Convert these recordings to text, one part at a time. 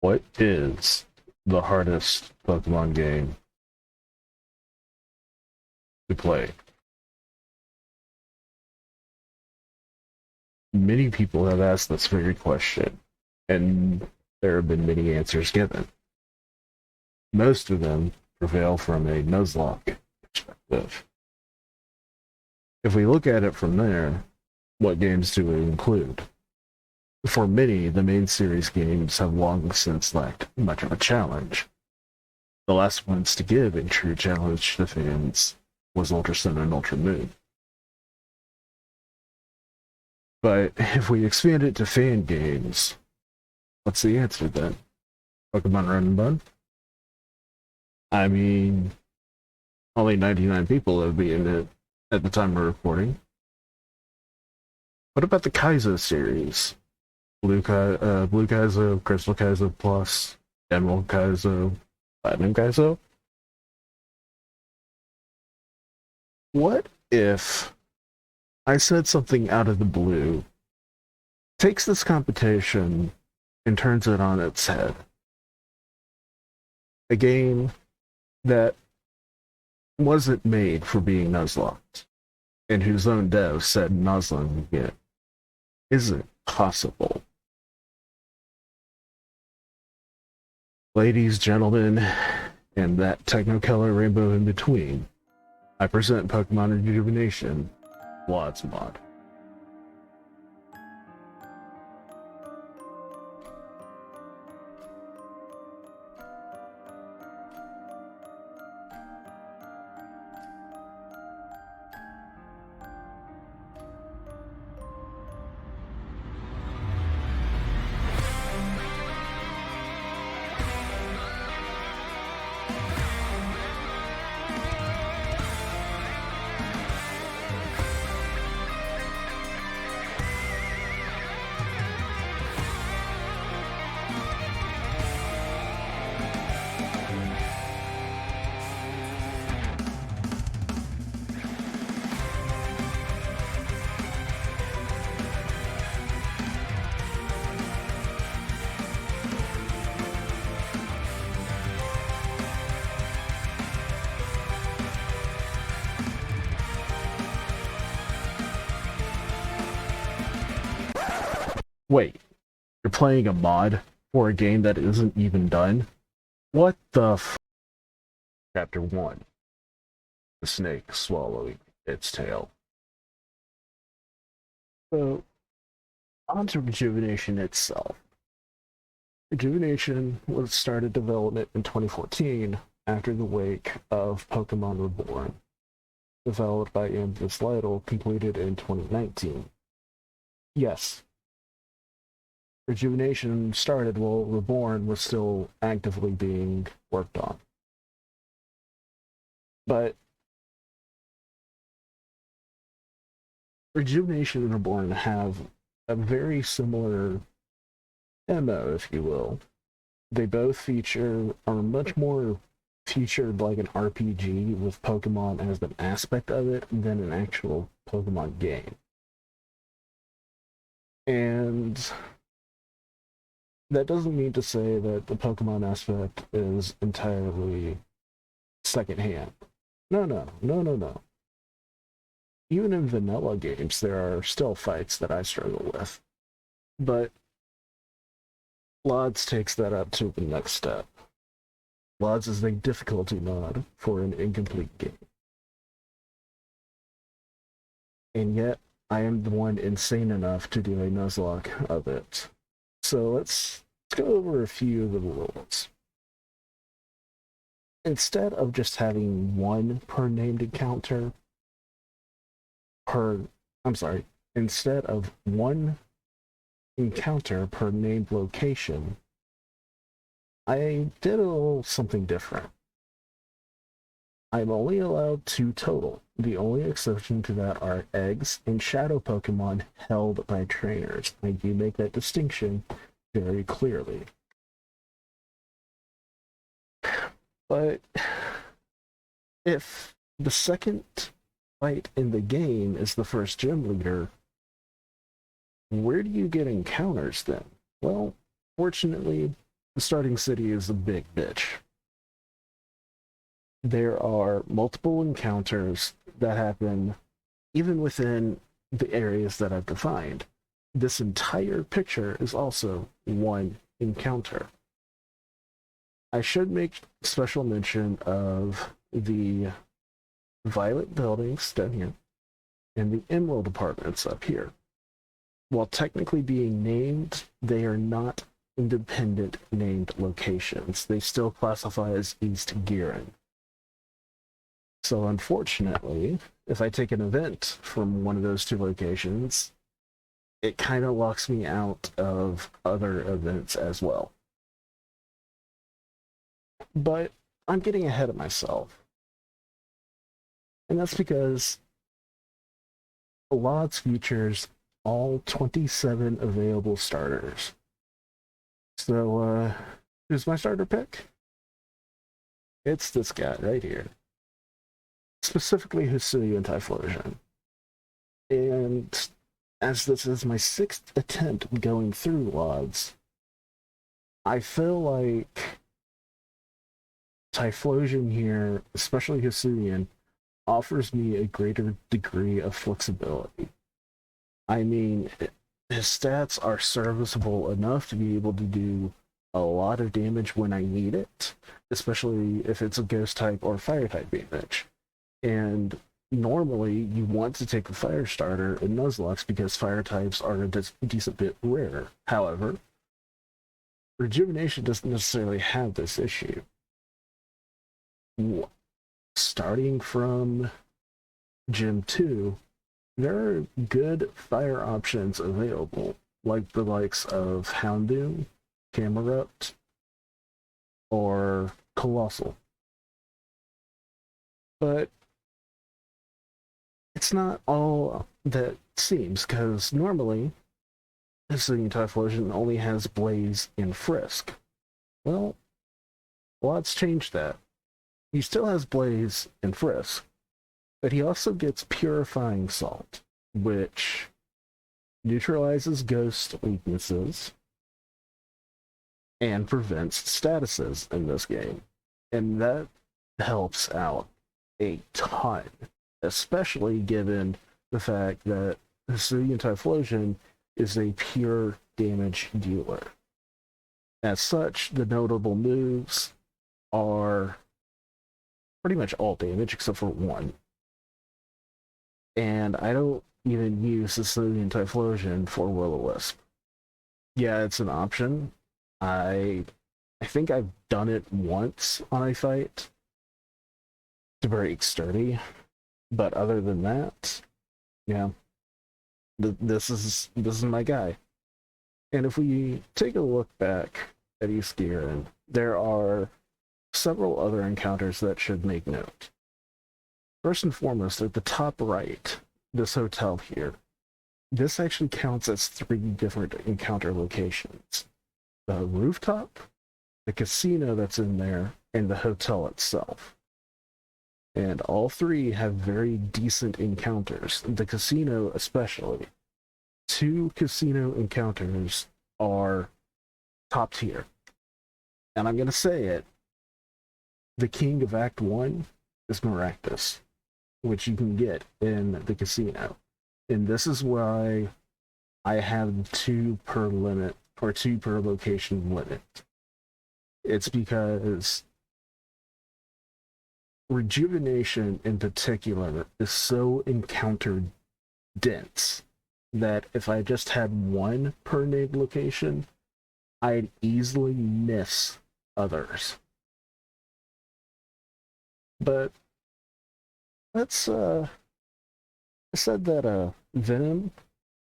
What is the hardest Pokemon game to play? Many people have asked this very question, and there have been many answers given. Most of them prevail from a Nuzlocke perspective. If we look at it from there, what games do we include? For many, the main series games have long since lacked much of a challenge. The last ones to give a true challenge to fans was Ultra Sun and Ultra Moon. But if we expand it to fan games, what's the answer then? Pokemon Run and Bun? I mean, only 99 people have been in it at the time of recording. What about the Kaizo series? Blue Kaizo, Crystal Kaizo Plus, Emerald Kaizo, Platinum Kaizo? What if I said something out of the blue, takes this competition and turns it on its head? A game that wasn't made for being Nuzlocked, and whose own dev said Nuzlocking it isn't possible. Ladies, gentlemen, and that technicolor rainbow in between, I present Pokemon Rejuvenation, LAWDS mod. Wait, you're playing a mod for a game that isn't even done? What the f? Chapter 1. The snake swallowing its tail. So, on to Rejuvenation itself. Rejuvenation was started development in 2014 after the wake of Pokemon Reborn, developed by Ambus Lytle, completed in 2019. Yes, Rejuvenation started while Reborn was still actively being worked on. But Rejuvenation and Reborn have a very similar MO, if you will. They both are much more featured like an RPG with Pokemon as an aspect of it than an actual Pokemon game. And that doesn't mean to say that the Pokemon aspect is entirely secondhand. No. Even in vanilla games, there are still fights that I struggle with. But LAWDS takes that up to the next step. LAWDS is a difficulty mod for an incomplete game. And yet, I am the one insane enough to do a Nuzlocke of it. So let's go over a few of the rules. Instead of just having one per named encounter, instead of one encounter per named location, I did a little something different. I'm only allowed 2 total. The only exception to that are eggs and shadow Pokemon held by trainers. I do make that distinction very clearly. But if the second fight in the game is the first gym leader, where do you get encounters then? Well, fortunately, the starting city is a big bitch. There are multiple encounters that happen even within the areas that I've defined. This entire picture is also one encounter. I should make special mention of the violet buildings down here and the emerald apartments up here. While technically being named, they are not independent named locations. They still classify as East Giran. So unfortunately, if I take an event from one of those two locations, it kind of locks me out of other events as well. But I'm getting ahead of myself. And that's because LAWDS features all 27 available starters. So, who's my starter pick? It's this guy right here. Specifically Hisuian Typhlosion. And as this is my 6th attempt going through LAWDS, I feel like Typhlosion here, especially Hisuian, offers me a greater degree of flexibility. I mean, his stats are serviceable enough to be able to do a lot of damage when I need it, especially if it's a ghost type or fire type damage. And normally you want to take the fire starter in Nuzlocke because fire types are a decent bit rare. However, Rejuvenation doesn't necessarily have this issue. Starting from Gym 2, there are good fire options available, like the likes of Houndoom, Camerupt, or Colossal. But it's not all that seems, because normally Hisuian Typhlosion only has Blaze and Frisk. Well, LAWDS changed that. He still has Blaze and Frisk, but he also gets Purifying Salt, which neutralizes ghost weaknesses and prevents statuses in this game. And that helps out a ton, especially given the fact that Hisuian Typhlosion is a pure damage dealer. As such, the notable moves are pretty much all damage except for one. And I don't even use Hisuian Typhlosion for Will-O-Wisp. Yeah, it's an option. I think I've done it once on a fight to break Sturdy, but other than that, yeah, this is my guy. And if we take a look back at East Giran, there are several other encounters that should make note. First and foremost, at the top right, this hotel here, this actually counts as 3 different encounter locations. The rooftop, the casino that's in there, and the hotel itself. And all 3 have very decent encounters, the casino especially. 2 casino encounters are top tier. And I'm going to say it, the king of Act 1 is Maractus, which you can get in the casino. And this is why I have 2 per limit, or 2 per location limit. It's because Rejuvenation in particular is so encounter dense that if I just had 1 per named location, I'd easily miss others. But let's I said that Venom,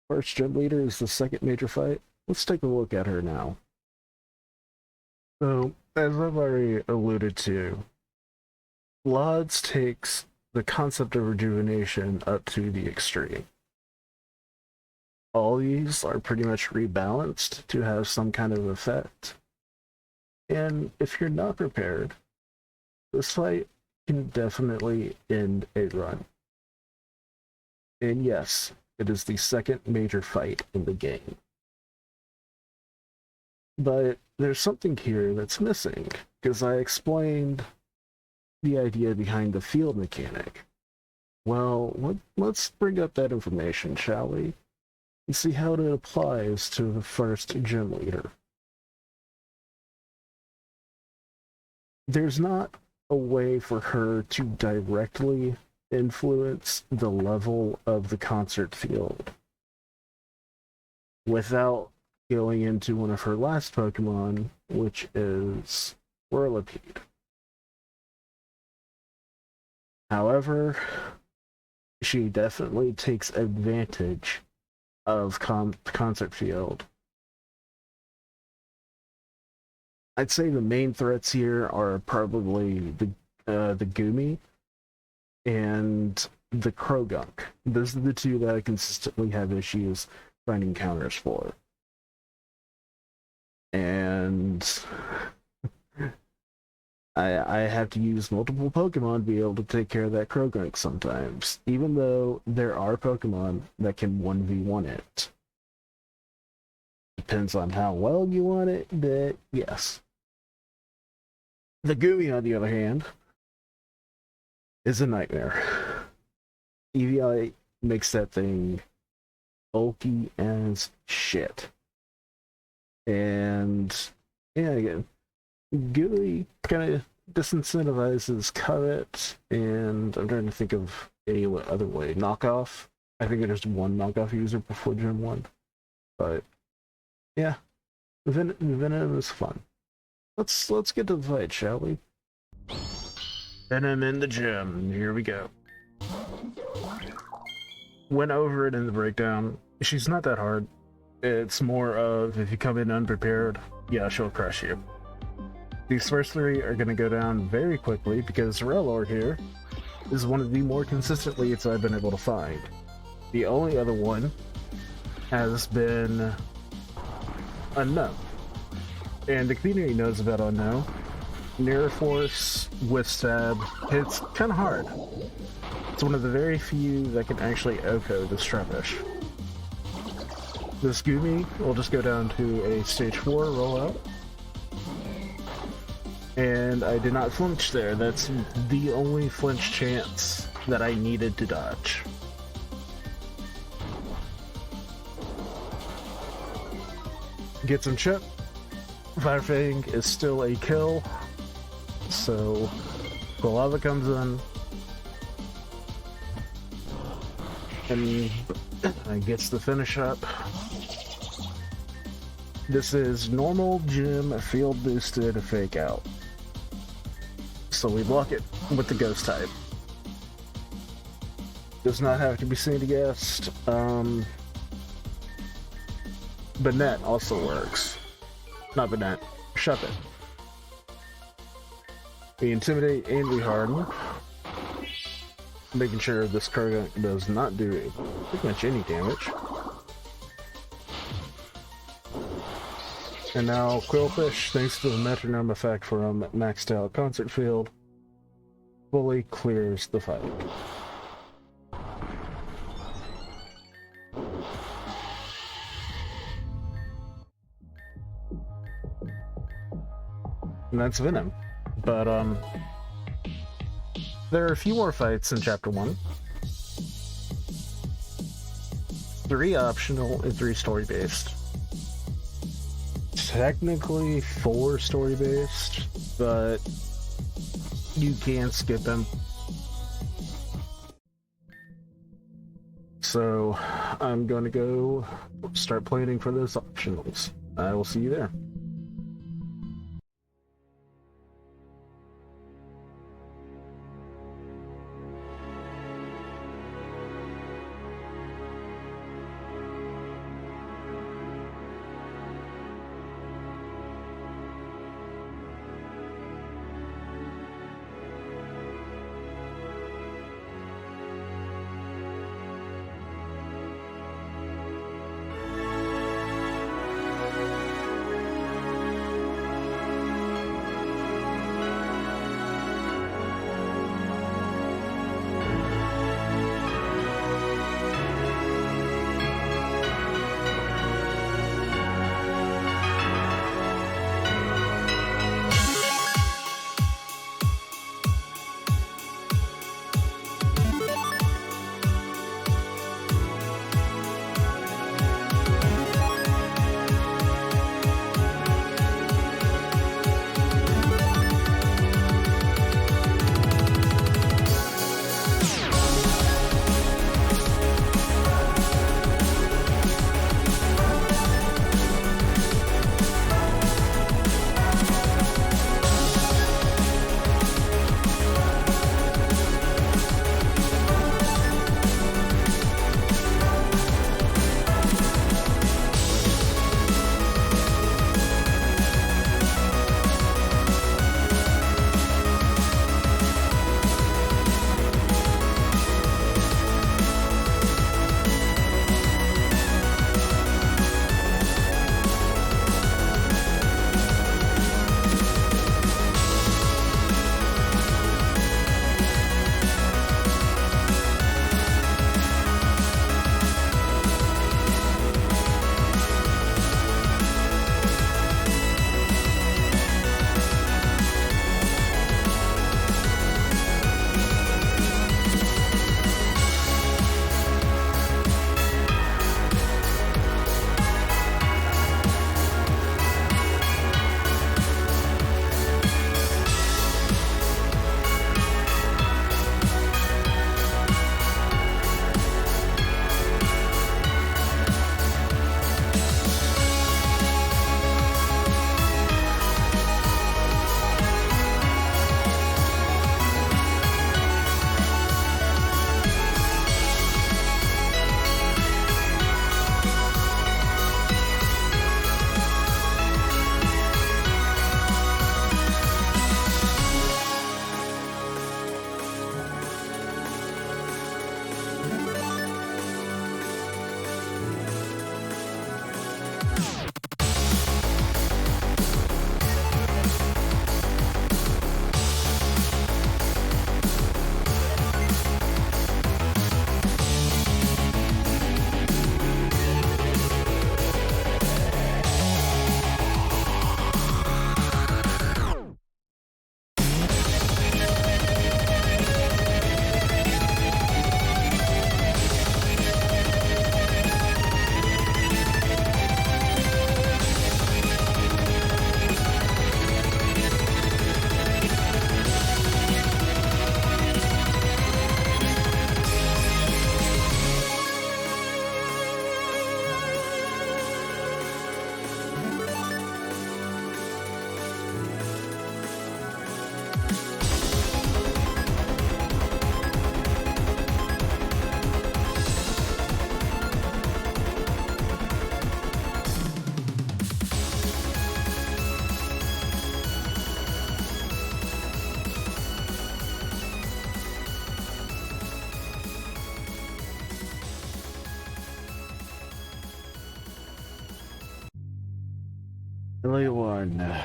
first gym leader, is the second major fight. Let's take a look at her now. So, as I've already alluded to, LAWDS takes the concept of rejuvenation up to the extreme. All these are pretty much rebalanced to have some kind of effect. And if you're not prepared, this fight can definitely end a run. And yes, it is the second major fight in the game. But there's something here that's missing, because I explained the idea behind the field mechanic. Well, let's bring up that information, shall we? And see how it applies to the first gym leader. There's not a way for her to directly influence the level of the concert field without going into one of her last Pokemon, which is Whirlipede. However, she definitely takes advantage of concert field. I'd say the main threats here are probably the Gumi and the Krogunk. Those are the two that I consistently have issues finding counters for. And I have to use multiple Pokemon to be able to take care of that Krogunk sometimes, even though there are Pokemon that can 1v1 it. Depends on how well you want it, but yes. The Gumi, on the other hand, is a nightmare. EVI makes that thing bulky as shit. And yeah, again, Gumi kind of disincentivizes Covet, and I'm trying to think of any other way. Knockoff. I think there's one knockoff user before Gen 1. But yeah, Venom is fun. Let's get to the fight, shall we? Venom in the gym. Here we go. Went over it in the breakdown. She's not that hard. It's more of, if you come in unprepared, yeah, she'll crush you. These first three are going to go down very quickly because Rellor here is one of the more consistent leads I've been able to find. The only other one has been Unknown. And the community knows about Unknown. Mirror Force with Stab hits kind of hard. It's one of the very few that can actually OHKO this Trubbish. This Gumi will just go down to a stage 4 rollout. And I did not flinch there. That's the only flinch chance that I needed to dodge. Get some chip. Fire Fang is still a kill. So, Golava comes in. And gets the finish up. This is normal gym field boosted fake out. So we block it with the ghost type. Does not have to be Sandygast. Banette also works. Not Banette. Shove it. We intimidate and we harden. Making sure this card does not do pretty much any damage. And now Quillfish, thanks to the metronome effect from maxed out concert field, fully clears the fight. And that's Venom. But there are a few more fights in Chapter 1. 3 optional and 3 story-based. Technically 4 story-based, but you can skip them. So I'm going to go start planning for those optionals. I will see you there. Really one.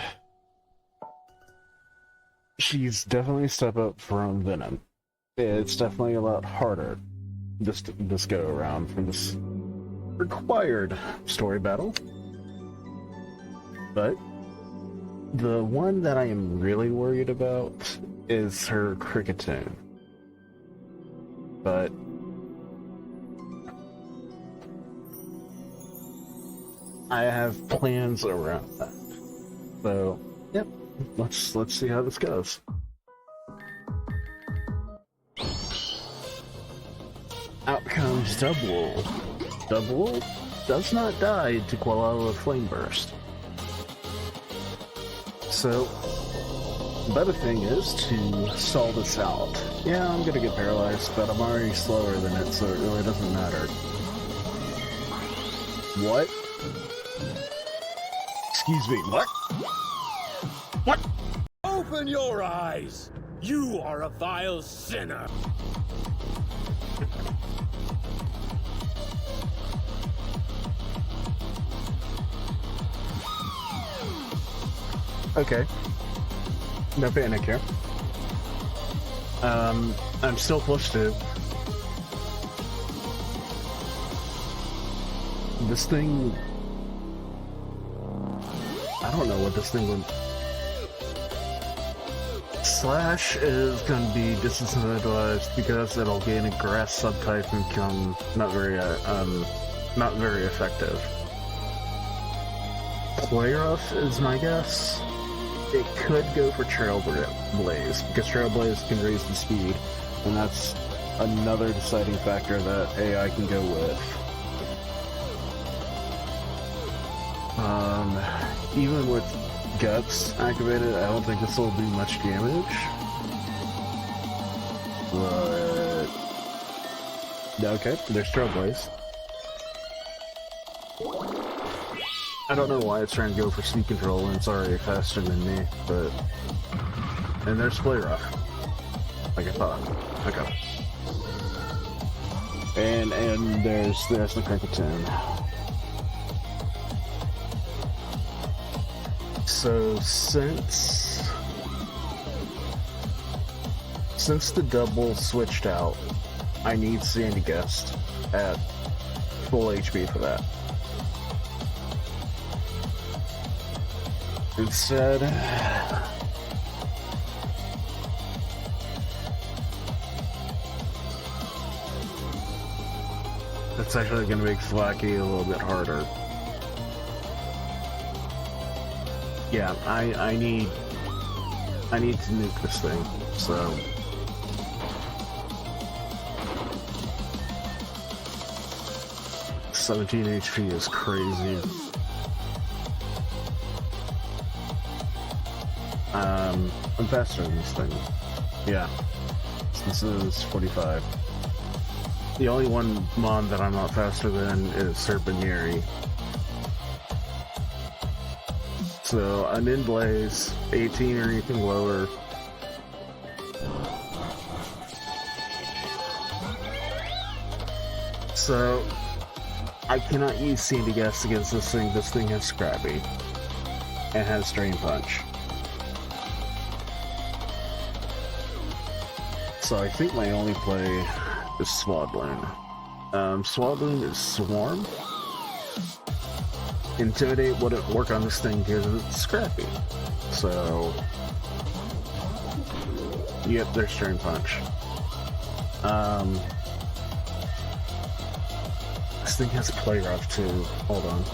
She's definitely a step up from Venom. It's definitely a lot harder this go around from this required story battle. But the one that I am really worried about is her Cricketune. But I have plans around that. So, yep, let's see how this goes. Out comes Double. Double does not die to Koala Flame Burst. So, the better thing is to stall this out. Yeah, I'm gonna get paralyzed, but I'm already slower than it, so it really doesn't matter. What? Excuse me, what? What? Open your eyes! You are a vile sinner! Okay. No panic here. I'm still +2. This thing... I don't know what this thing would... Slash is going to be disincentivized because it'll gain a grass subtype and become not very effective. Play Rough is my guess. It could go for Trailblaze, because Trailblaze can raise the speed, and that's another deciding factor that AI can go with. Even with Guts activated, I don't think this will do much damage. But... okay, there's Trailblaze. I don't know why it's trying to go for speed control when it's already faster than me, but... And there's Play Rough. Like I thought. Okay. And there's the Cricketune. So since the double switched out, I need Sandygast at full HP for that. Instead, that's actually going to make Slacky a little bit harder. Yeah, I need to nuke this thing, so... $17 HP is crazy. I'm faster than this thing. Yeah. This is 45. The only one mon that I'm not faster than is Serpentary. So I'm in Blaze, 18 or anything lower. So I cannot use Sandygast against this thing. This thing has Scrappy. It has Drain Punch. So I think my only play is Swadloon. Swadloon is Swarm. Intimidate wouldn't work on this thing because it's Scrappy. So... yep, there's Drain Punch. This thing has Play Rough too. Hold on.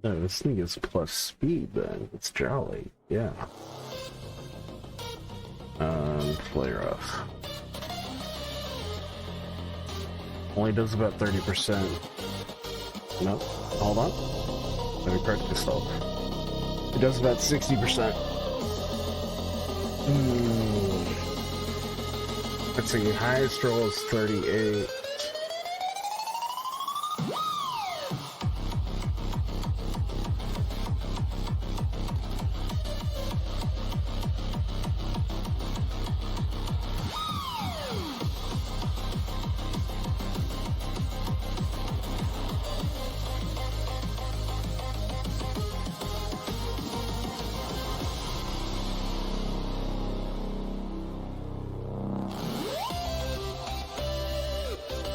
No, this thing is plus speed then. It's jolly. Yeah. Play Rough. Only does about 30%. No, hold on. Let me correct myself. It does about 60%. Let's see, highest roll is 38.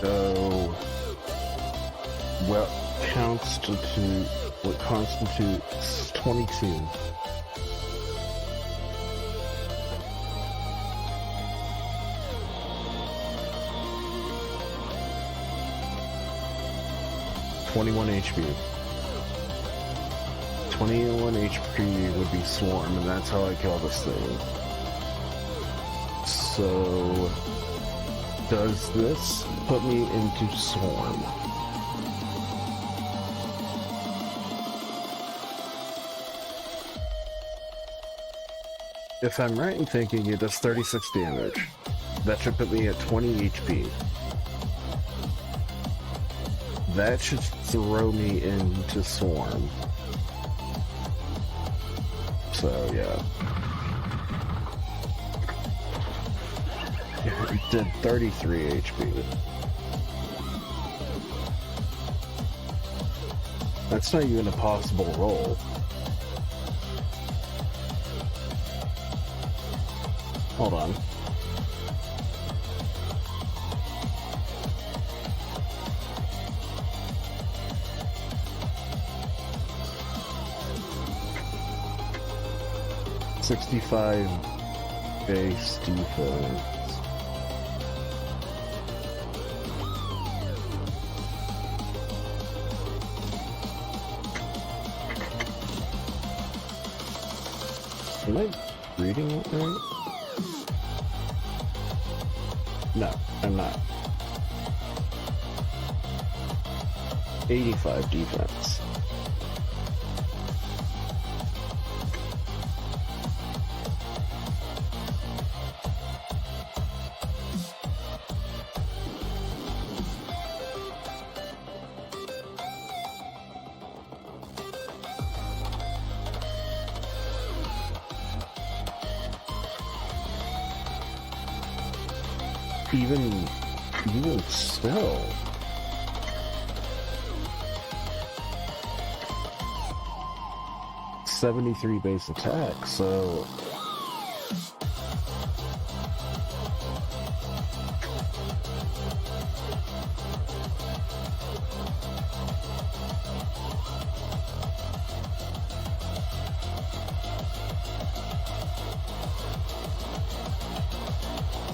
So, what constitutes 22? HP. 21 HP would be Swarm, and that's how I kill this thing. So, does this put me into Swarm? If I'm right in thinking it does 36 damage, that should put me at 20 HP. That should throw me into Swarm. So, yeah. It did 33 HP. That's not even a possible roll. Hold on. $65 base defense. Am I reading it right? No, I'm not. 85 defense. Even still. $73 base attack, so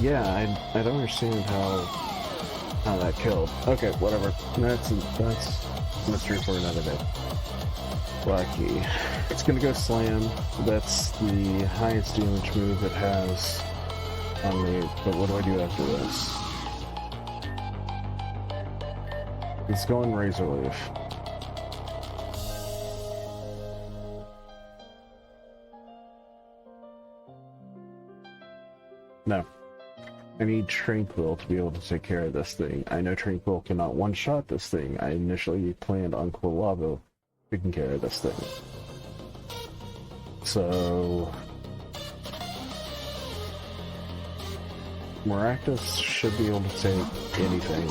yeah, I don't understand how that killed. Okay, whatever. That's a mystery for another day. Lucky. It's gonna go Slam. That's the highest damage move it has on me, but what do I do after this? It's going Razor Leaf. No. I need Tranquil to be able to take care of this thing. I know Tranquil cannot one-shot this thing. I initially planned on Quilavo taking care of this thing. So... Maractus should be able to take anything.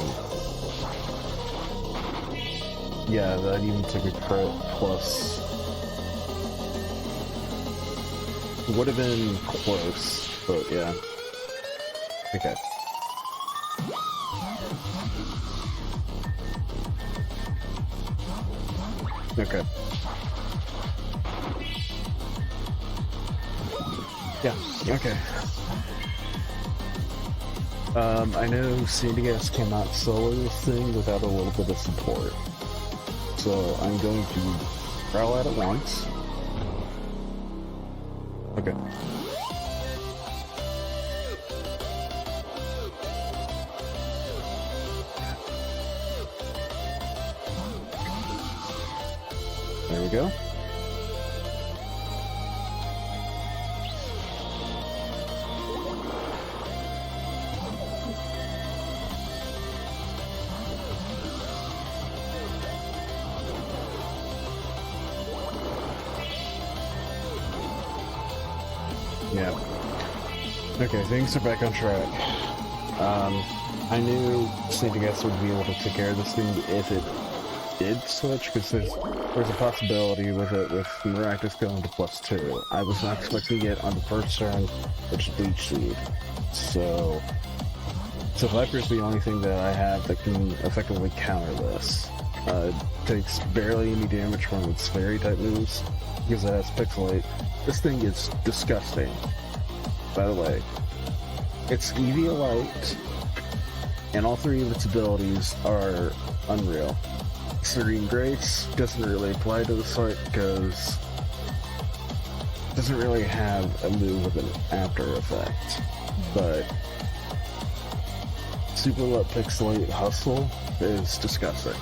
Yeah, that even took a crit plus... Would have been close, but yeah. Okay. Okay. Yeah, okay. I know CDS cannot solo this thing without a little bit of support. So I'm going to prowl at it once. Okay. There we go. Yeah. Okay, things are back on track. I knew CDS would be able to take care of this thing if it did switch, because there's a possibility with it with Miraculous going to +2. I was not expecting it on the first turn, which is Leech Seed. So Viper's the only thing that I have that can effectively counter this. It takes barely any damage from its fairy type moves, because it has Pixelate. This thing is disgusting, by the way. It's Eviolite, and all three of its abilities are unreal. Serene Grace doesn't really apply to the site because it doesn't really have a move with an after effect, but Super Let Pixelate Hustle is disgusting.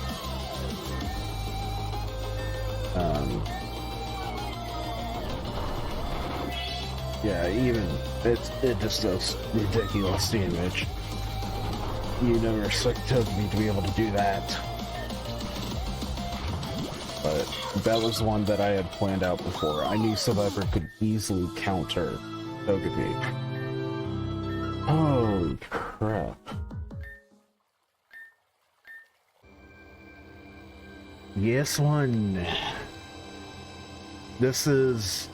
Yeah, even it just does ridiculous damage. You never expected me to be able to do that. But that was one that I had planned out before. I knew Survivor could easily counter Togepi. Holy crap. Yes, one. This is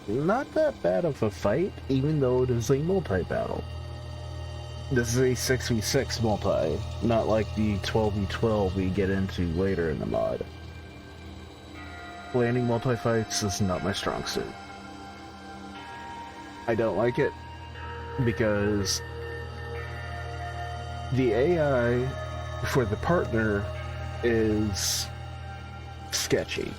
not that bad of a fight, even though it is a multi-battle. This is a 6v6 multi, not like the 12v12 we get into later in the mod. Landing multi-fights is not my strong suit. I don't like it because the AI for the partner is sketchy.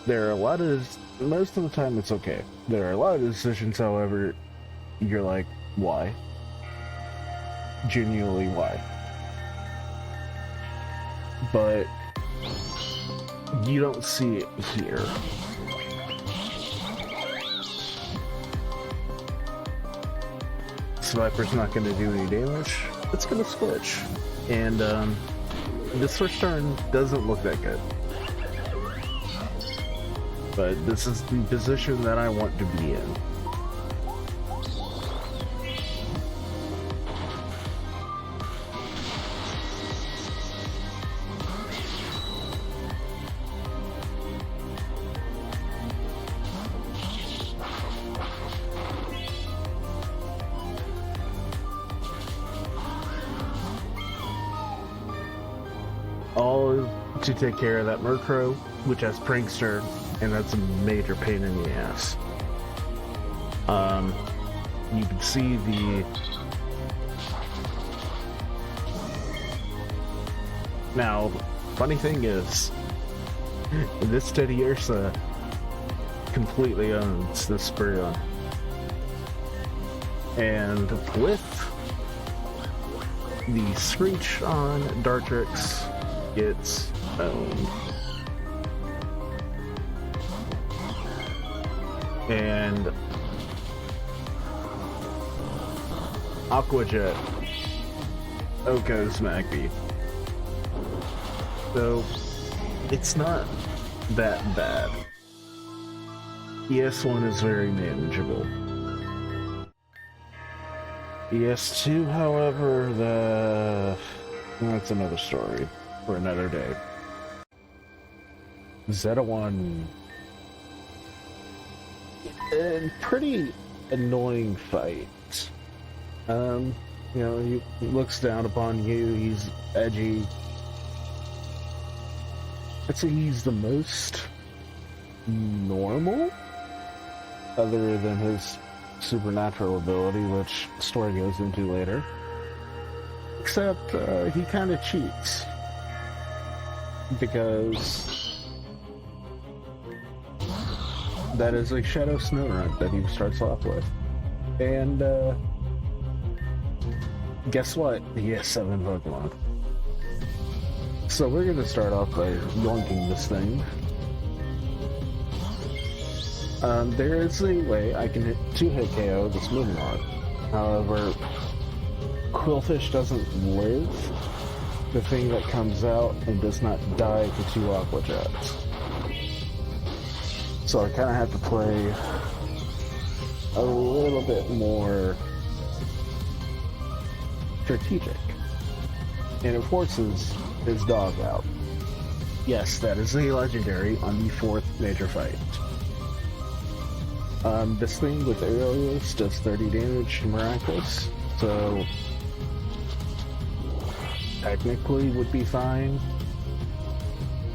There are a lot of, most of the time it's okay. There are a lot of decisions, however, you're like, why? Genuinely, why? But you don't see it here. Sniper's not going to do any damage. It's going to switch. And this first turn doesn't look that good. But this is the position that I want to be in. All to take care of that Murkrow, which has Prankster, and that's a major pain in the ass. You can see the... Now, funny thing is, this Teddy Ursa completely owns this Sprion. And with the Screech on Dartrix, gets owned. And Aqua Jet Oko's Magby. So it's not that bad. ES1 is very manageable. ES2, however, that's another story for another day. Zeta 1, a pretty annoying fight. You know, he looks down upon you, he's edgy. I'd say he's the most normal, other than his supernatural ability, which the story goes into later. Except, he kind of cheats. Because that is a Shadow Snorunt that he starts off with. And, guess what? He has 7 Pokemon. So we're going to start off by yoinking this thing. There is a way I can hit 2-hit KO this Moonrod. However, Quillfish doesn't live the thing that comes out and does not die to 2 Aqua Jets. So I kind of have to play a little bit more strategic. And it forces his dog out. Yes, that is a legendary on the 4th major fight. This thing with Aerials does 30 damage to Miraculous, so technically would be fine,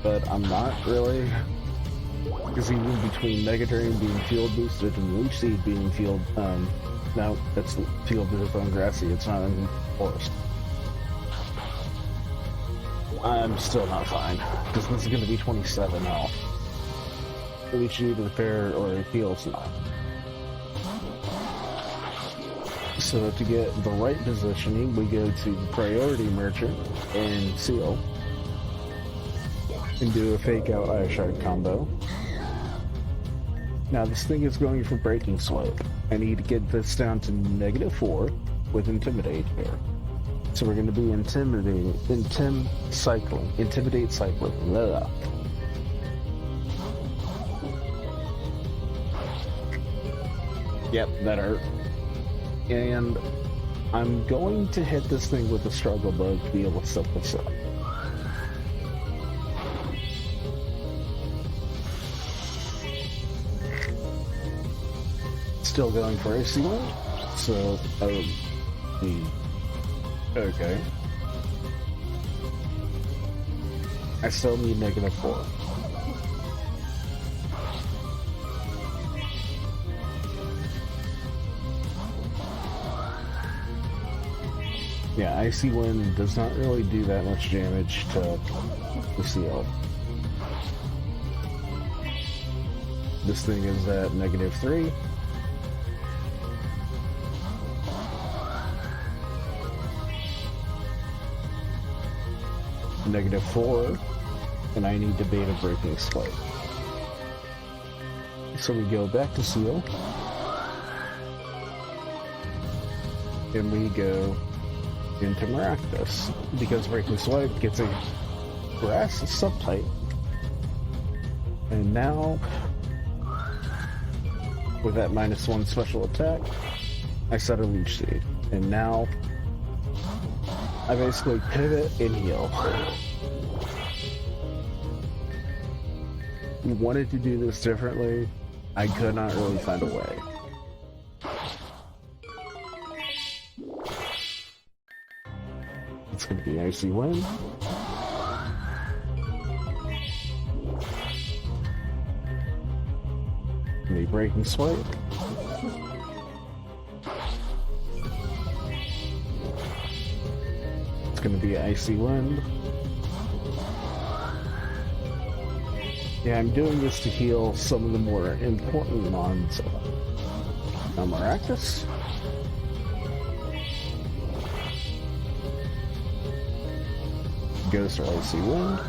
but I'm not really, because even between Mega Drain being field boosted and Leech Seed being field, no, that's field boosted on Grassy, it's not in Forest. I'm still not fine, because this is going to be 27 health. Leech Seed repair or heals not. So to get the right positioning, we go to Priority Merchant and Seal and do a Fake Out Eye Shard combo. Now this thing is going for Breaking Swipe. I need to get this down to -4 with Intimidate here. So we're going to be Intimidate Cycling. Blah. Yep, that hurt. And I'm going to hit this thing with a Struggle Bug to be able to set this up. Still going for AC1, so okay. I still need -4. Yeah, Icy Wind does not really do that much damage to the Seal. This thing is at -3. -4, and I need to bait a Breaking Swipe. So we go back to Seal, and we go into Maractus, because Breaking Swipe gets a Grass subtype, and now with that -1 special attack, I set a Leech Seed, and now I basically pivot and heal. We wanted to do this differently. I could not really find a way. It's going to be Icy Wind. And a Breaking Swipe. It's going to be Icy Wind. Yeah, I'm doing this to heal some of the more important mons. Now Maractus. Goes for Icy Wind.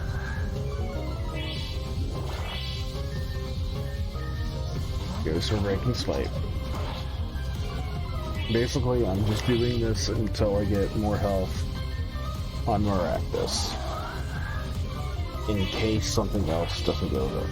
Goes for Breaking Swipe. Basically, I'm just doing this until I get more health on Maractus, in case something else doesn't go right.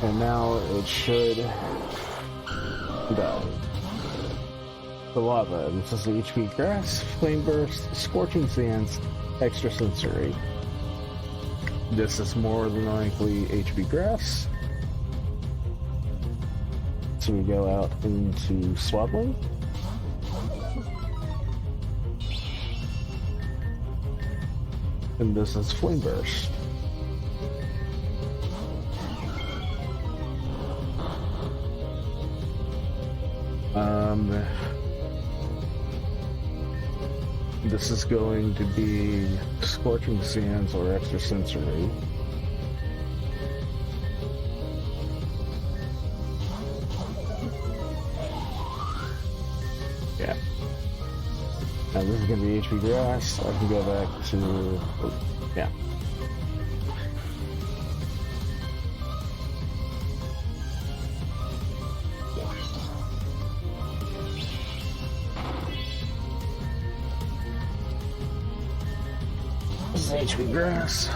And now it should die. The lava. This is the HP Grass, Flame Burst, Scorching Sands, Extrasensory. This is more than likely HP Grass. So we go out into Swaddling. And this is Flame Burst. This is going to be Scorching Sands or Extrasensory. Yeah. Now this is going to be HP Grass. I can go back to... yeah. This is HP Grass.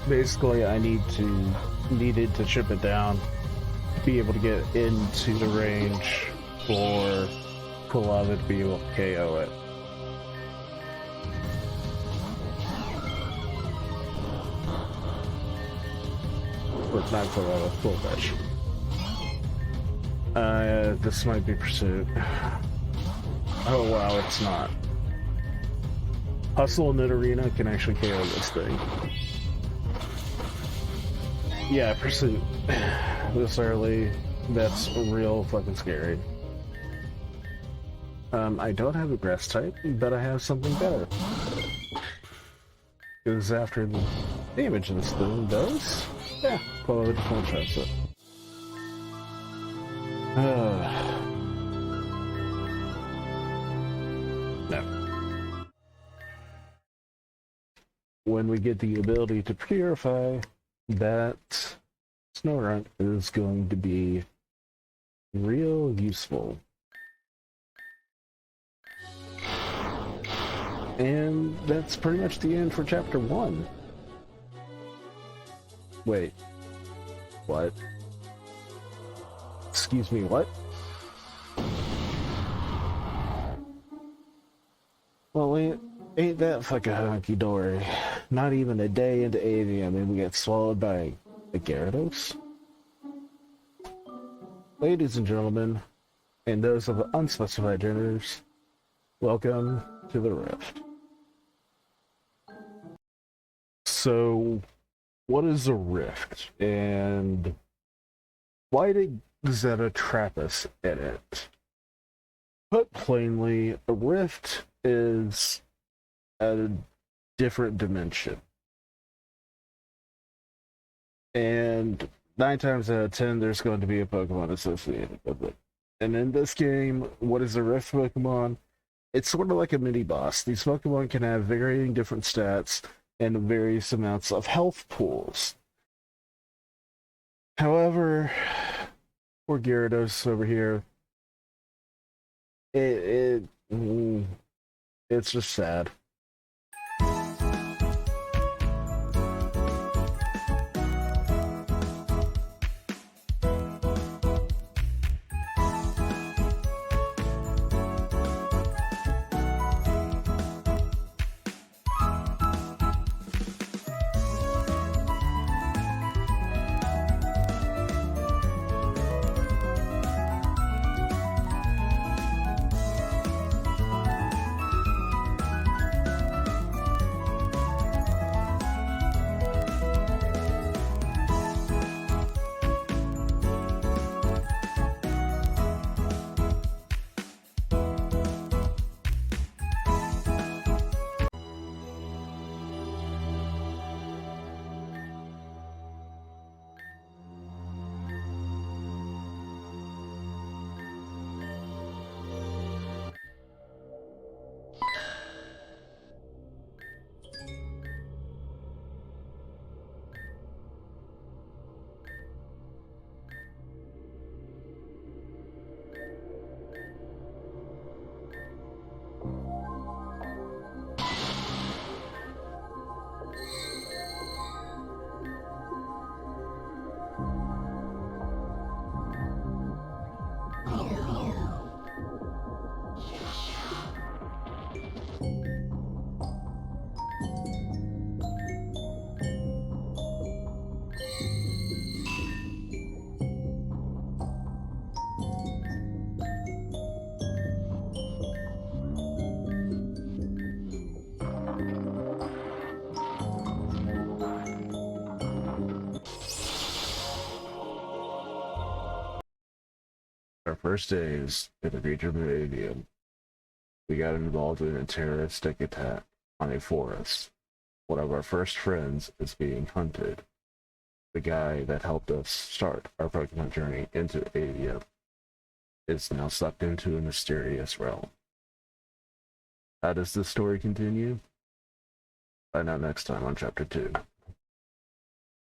Basically, I needed to chip it down, be able to get into the range for Kulava to be able to KO it. Or not Kulava, Full Fetch. This might be Pursuit. Oh wow, it's not. Hustle in Arena can actually KO this thing. Yeah, Pursuit. This early, that's real fucking scary. I don't have a grass type, but I have something better. Because after the damage this thing does, yeah, Kulava just one-shots it. No. When we get the ability to purify, that Snorunt is going to be real useful. And that's pretty much the end for Chapter 1. Wait. What? Excuse me, what? Well, ain't that fucking hunky-dory. Not even a day into avium and we get swallowed by a Gyarados? Ladies and gentlemen, and those of unspecified genders, welcome to the Rift. So, what is a Rift? And why did Zeta trap us in it? Put plainly, a Rift is a different dimension. And 9 times out of 10, there's going to be a Pokemon associated with it. And in this game, what is a Rift Pokemon? It's sort of like a mini-boss. These Pokemon can have varying different stats and various amounts of health pools. However, poor Gyarados over here, it's just sad. first days in the region of Avium, we got involved in a terroristic attack on a forest. One of our first friends is being hunted. The guy that helped us start our Pokemon journey into Avium is now sucked into a mysterious realm. How does this story continue? Find out next time on Chapter 2.